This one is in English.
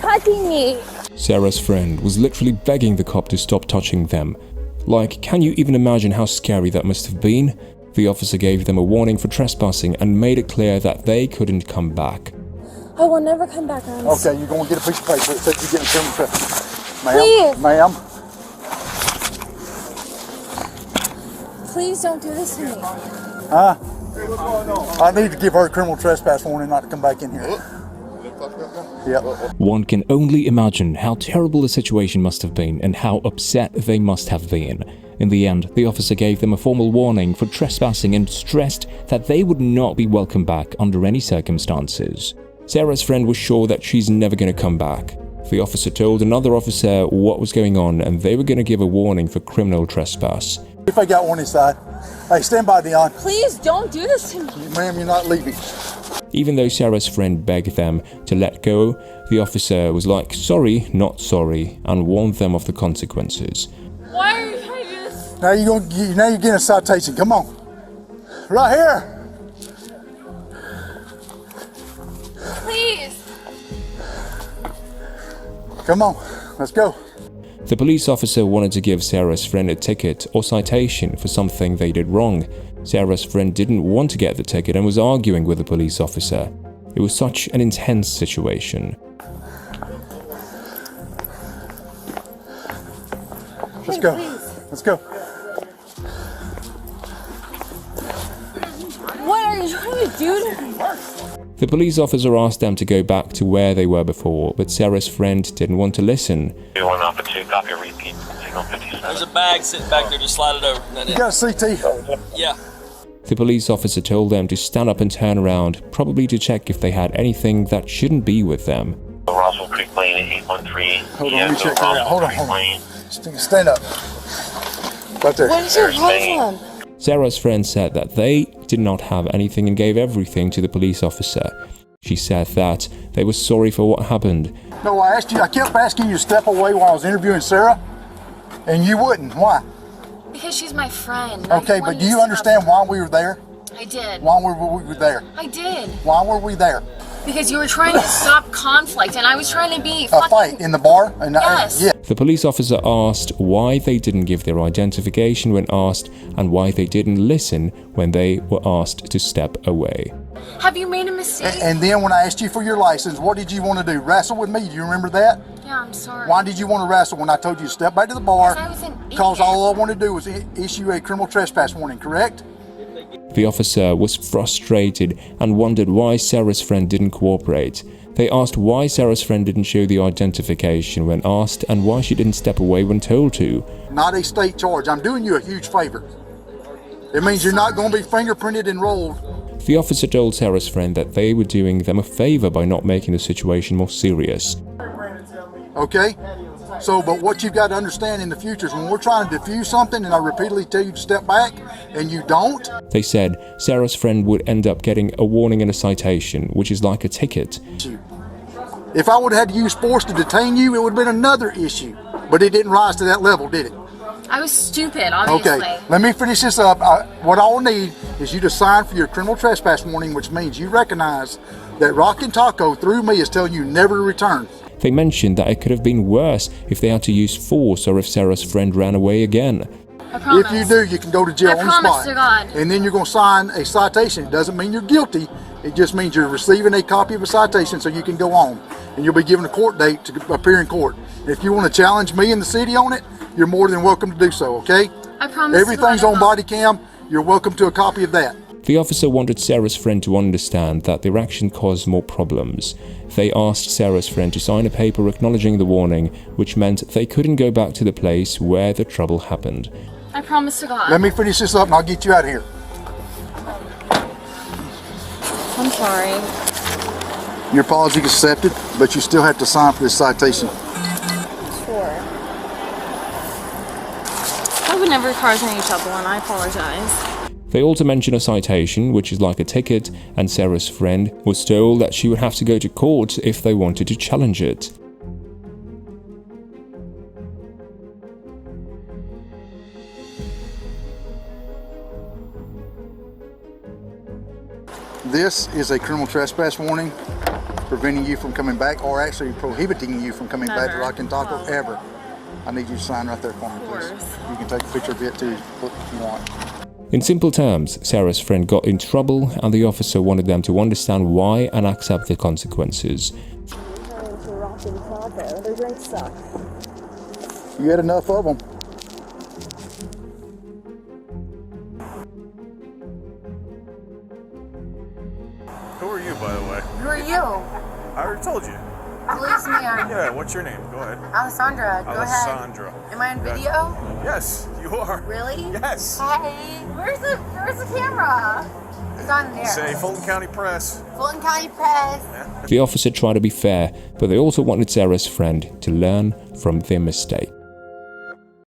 touching me? Sarah's friend was literally begging the cop to stop touching them. Like, can you even imagine how scary that must have been? The officer gave them a warning for trespassing and made it clear that they couldn't come back. I will never come back on this. Okay, you're going to get a piece of paper that says you're getting criminal trespass. Please. Ma'am. Please don't do this to me. Huh? I need to give her a criminal trespass warning not to come back in here. Yep. One can only imagine how terrible the situation must have been and how upset they must have been. In the end, the officer gave them a formal warning for trespassing and stressed that they would not be welcome back under any circumstances. Sarah's friend was sure that she's never going to come back. The officer told another officer what was going on and they were going to give a warning for criminal trespass. If I got one inside. Hey, stand by, Dion. Please don't do this to me. Ma'am, you're not leaving. Even though Sarah's friend begged them to let go, the officer was like, sorry, not sorry, and warned them of the consequences. Why are you trying to do this? Now you're getting a citation. Come on. Right here. Please. Come on. Let's go. The police officer wanted to give Sarah's friend a ticket or citation for something they did wrong. Sarah's friend didn't want to get the ticket and was arguing with the police officer. It was such an intense situation. Let's go. Let's go. What are you trying to do to me? The police officer asked them to go back to where they were before, but Sarah's friend didn't want to listen. Copy repeat. Signal 57. There's a bag sitting back there, just slide it over. You got a CT? Yeah. The police officer told them to stand up and turn around, probably to check if they had anything that shouldn't be with them. Roswell Creek Lane at 813. Hold on, let me check that out. Hold on. Stand up. Right there. What is your problem? Sarah's friend said that they did not have anything and gave everything to the police officer. She said that they were sorry for what happened. No, I kept asking you to step away while I was interviewing Sarah, and you wouldn't. Why? Because she's my friend. Okay, but do you understand why we were there? I did. Why were we there? I did. Why were we there? Because you were trying to stop conflict, and I was trying to be a fight in the bar? And yes. Yeah. The police officer asked why they didn't give their identification when asked and why they didn't listen when they were asked to step away. Have you made a mistake? And then when I asked you for your license, what did you want to do? Wrestle with me? Do you remember that? Yeah, I'm sorry. Why did you want to wrestle when I told you to step back to the bar? Because I was an idiot. Because all I wanted to do was issue a criminal trespass warning, correct? The officer was frustrated and wondered why Sarah's friend didn't cooperate. They asked why Sarah's friend didn't show the identification when asked and why she didn't step away when told to. Not a state charge. I'm doing you a huge favor. It means you're not going to be fingerprinted and rolled. The officer told Sarah's friend that they were doing them a favor by not making the situation more serious. Okay? So, but what you've got to understand in the future is when we're trying to defuse something and I repeatedly tell you to step back and you don't. They said Sarah's friend would end up getting a warning and a citation, which is like a ticket. If I would have had to use force to detain you, it would have been another issue. But it didn't rise to that level, did it? I was stupid, obviously. Okay, let me finish this up. What I will need is you to sign for your criminal trespass warning, which means you recognize that Rockin' Taco, through me, is telling you never to return. They mentioned that it could have been worse if they had to use force or if Sarah's friend ran away again. I promise. If you do, you can go to jail on the spot. I promise to God. And then you're going to sign a citation. It doesn't mean you're guilty. It just means you're receiving a copy of a citation so you can go on. And you'll be given a court date to appear in court. If you want to challenge me and the city on it, you're more than welcome to do so, okay? I promise. Everything's on body cam. You're welcome to a copy of that. The officer wanted Sarah's friend to understand that their action caused more problems. They asked Sarah's friend to sign a paper acknowledging the warning, which meant they couldn't go back to the place where the trouble happened. I promise to God. Let me finish this up and I'll get you out of here. I'm sorry. Your apology is accepted, but you still have to sign for this citation. Sure. I would never cause any trouble, and I apologize. They also mentioned a citation, which is like a ticket, and Sarah's friend was told that she would have to go to court if they wanted to challenge it. This is a criminal trespass warning. preventing you from coming back or actually prohibiting you from coming back to Rock and Taco ever. I need you to sign right there for me, please. You can take a picture of it too if you want. In simple terms, Sarah's friend got in trouble and the officer wanted them to understand why and accept the consequences. Their drinks suck. You had enough of them. Who are you, by the way? Who are you? I already told you. Police man. Yeah, what's your name? Go ahead. Alessandra, go ahead. Alessandra. Am I on video? Yes, you are. Really? Yes. Hey, where's the camera? It's on there. Say Fulton County Press. Fulton County Press. The officer tried to be fair, but they also wanted Sarah's friend to learn from their mistake.